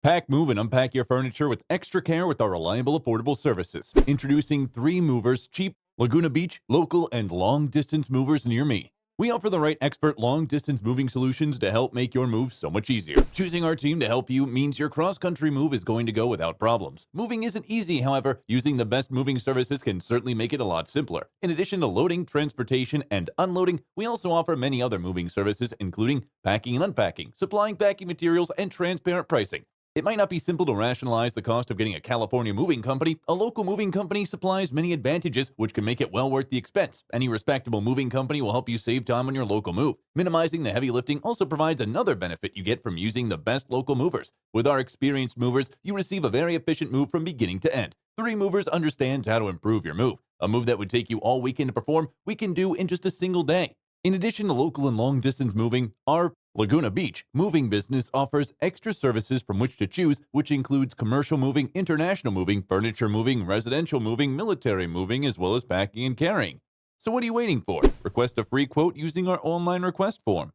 Pack, move, and unpack your furniture with extra care with our reliable, affordable services. Introducing 3 movers, cheap, Laguna Beach, local, and long-distance movers near me. We offer the right expert long-distance moving solutions to help make your move so much easier. Choosing our team to help you means your cross-country move is going to go without problems. Moving isn't easy, however, using the best moving services can certainly make it a lot simpler. In addition to loading, transportation, and unloading, we also offer many other moving services, including packing and unpacking, supplying packing materials, and transparent pricing. It might not be simple to rationalize the cost of getting a California moving company. A local moving company supplies many advantages, which can make it well worth the expense. Any respectable moving company will help you save time on your local move. Minimizing the heavy lifting also provides another benefit you get from using the best local movers. With our experienced movers, you receive a very efficient move from beginning to end. 3 movers understands how to improve your move. A move that would take you all weekend to perform, we can do in just a single day. In addition to local and long-distance moving, our Laguna Beach moving business offers extra services from which to choose, which includes commercial moving, international moving, furniture moving, residential moving, military moving, as well as packing and carrying. So what are you waiting for? Request a free quote using our online request form.